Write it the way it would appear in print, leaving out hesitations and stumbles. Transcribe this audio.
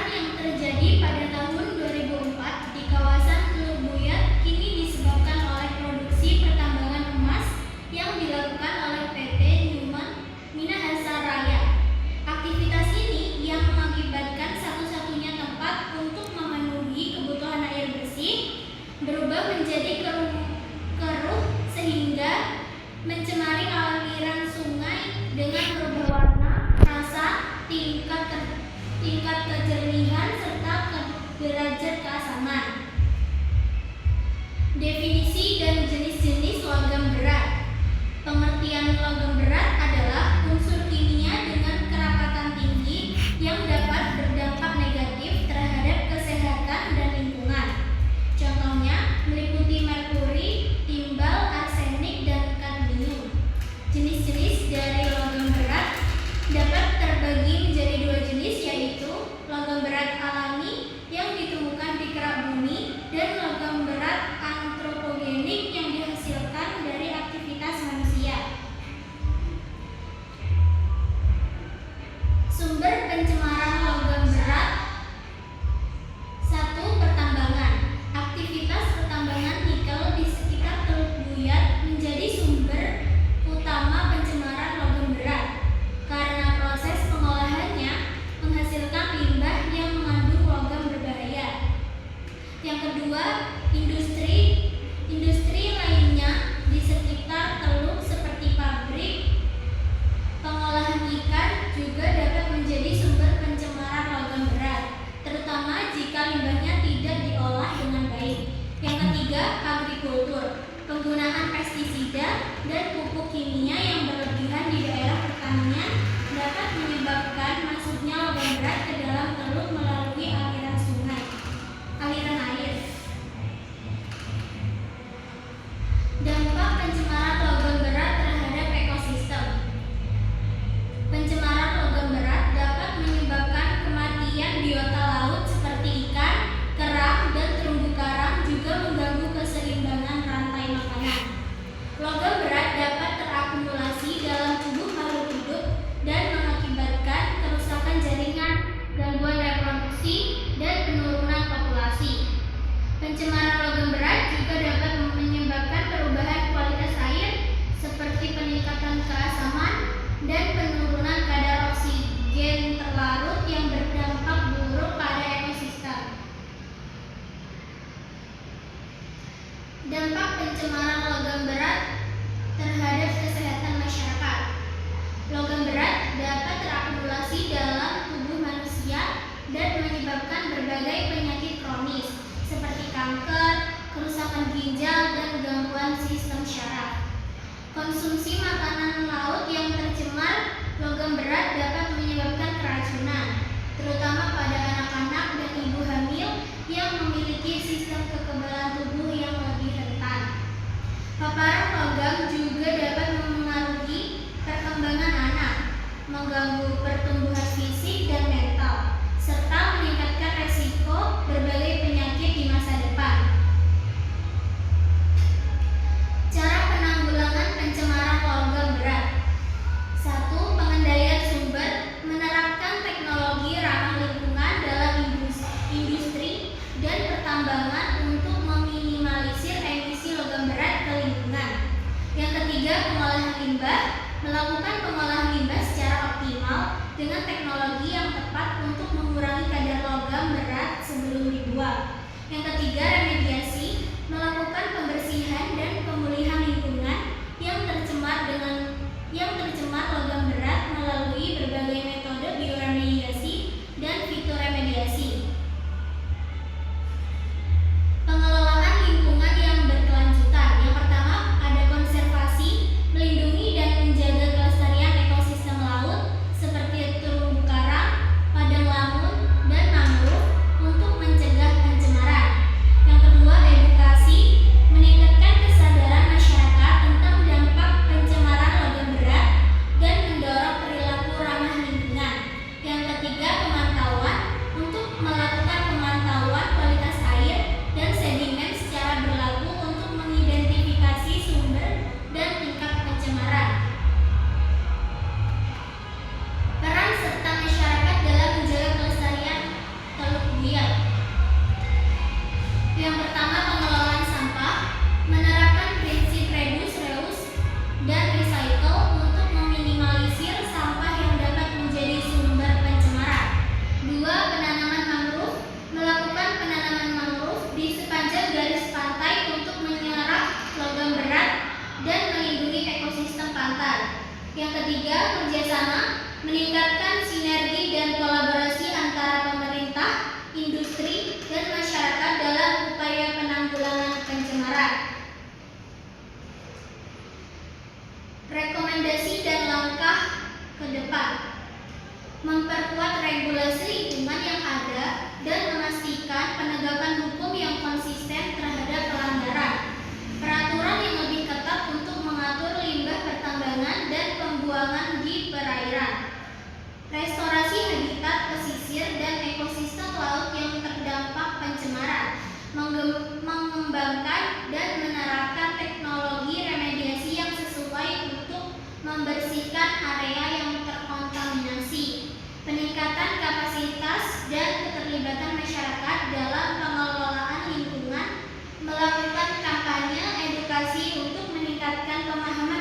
Pencemaran yang terjadi pada tahun 2004 di kawasan Teluk Buyat kini disebabkan oleh produksi pertambangan emas yang dilakukan oleh PT Newmont Minahasa Raya. Aktivitas ini yang mengakibatkan satu-satunya tempat untuk memenuhi kebutuhan air bersih berubah menjadi keruh sehingga mencemari aliran sungai dengan berubah warna, rasa, tingkat kejernihan, serta derajat keasaman. Definisi dan jenis-jenis logam berat. Pengertian logam berat adalah unsur kimia dengan kerapatan tinggi yang dapat berdampak negatif terhadap kesehatan dan lingkungan. Contohnya meliputi merkuri, timbal, arsenik, dan kadmium. Jenis-jenis dari logam berat dapat terbagi menjadi dua jenis, yaitu logam berat alami yang ditemukan di kerak bumi dan logam berat antropogenik yang dihasilkan dari aktivitas manusia. Sumber pencemaran logam berat. 1. Pertambangan. Aktivitas pertambangan nikel di sekitar Teluk Buyat menjadi sumber utama pencemaran logam berat karena proses pengolahannya menghasilkan limbah yang mengandung logam berbahaya. Yang kedua, industri lainnya di sekitar teluk seperti pabrik pengolahan ikan juga dapat menjadi sumber pencemaran logam berat, terutama jika limbahnya tidak diolah dengan baik. Yang ketiga, agrikultur. Penggunaan pestisida dan pupuk kimia yang berlebihan di daerah pertanian dapat menyebabkan masuknya logam berat ke dalam teluk melalui aliran air. Dampak pencemaran logam berat terhadap ekosistem. Pencemaran logam berat dapat menyebabkan kematian biota laut seperti ikan, kerang, dan terumbu karang, juga mengganggu keseimbangan rantai makanan. Logam berat dapat terakumulasi dalam tubuh makhluk hidup dan mengakibatkan kerusakan jaringan, gangguan reproduksi, dan penurunan populasi. Pencemaran logam berat juga dapat menyebabkan perubahan kualitas air seperti peningkatan keasaman dan penurunan kadar oksigen terlarut yang berdampak buruk pada ekosistem. Dampak pencemaran logam berat terhadap kesehatan masyarakat. Logam berat dapat terakumulasi dalam tubuh manusia dan menyebabkan berbagai penyakit kronis seperti kanker, kerusakan ginjal, dan gangguan sistem syaraf. Konsumsi makanan laut yang tercemar logam berat dapat menyebabkan keracunan, terutama pada anak-anak dan ibu hamil yang memiliki sistem kekebalan tubuh yang lebih rentan. Paparan logam juga dapat memengaruhi perkembangan anak, mengganggu pertumbuhan fisik dan mental, serta meningkatkan resiko berbagai penyakit di masa depan. Cara penanggulangan pencemaran logam berat. 1. Pengendalian sumber. Menerapkan teknologi ramah lingkungan dalam industri dan pertambangan untuk meminimalisir emisi logam berat ke lingkungan. Yang ketiga, pengolahan limbah. Melakukan pengolahan limbah secara optimal dengan teknologi yang tepat untuk mengurangi kadar logam berat sebelum dibuang. Yang ketiga, remediasi. Melakukan pembersihan dan pemulihan lingkungan yang tercemar logam berat melalui berbagai metode bioremediasi dan fitoremediasi. Pengelolaan lingkungan yang berkelanjutan. Yang pertama, ada konservasi, melindungi dan menjaga kelestarian ekosistem laut seperti terumbu karang, padang lamun, dan mangrove untuk mencegah pencemaran. Yang kedua, edukasi, meningkatkan kesadaran masyarakat tentang dampak pencemaran logam berat dan ketiga, kerjasama, meningkatkan sinergi dan kolaborasi antara pemerintah, industri, dan masyarakat dalam upaya penanggulangan pencemaran. Rekomendasi dan langkah ke depan: memperkuat regulasi lingkungan yang ada dan memastikan penegakan hukum yang konsisten terhadap pelanggaran. Peraturan yang lebih ketat untuk mengatur limbah pertambangan dan pembuangan di perairan. Restorasi habitat pesisir dan ekosistem laut yang terdampak pencemaran. Mengembangkan dan menerapkan teknologi remediasi yang sesuai untuk membersihkan area yang terkontaminasi. Peningkatan kapasitas dan keterlibatan masyarakat dalam pengelolaan lingkungan, melakukan kampanye edukasi untuk meningkatkan pemahaman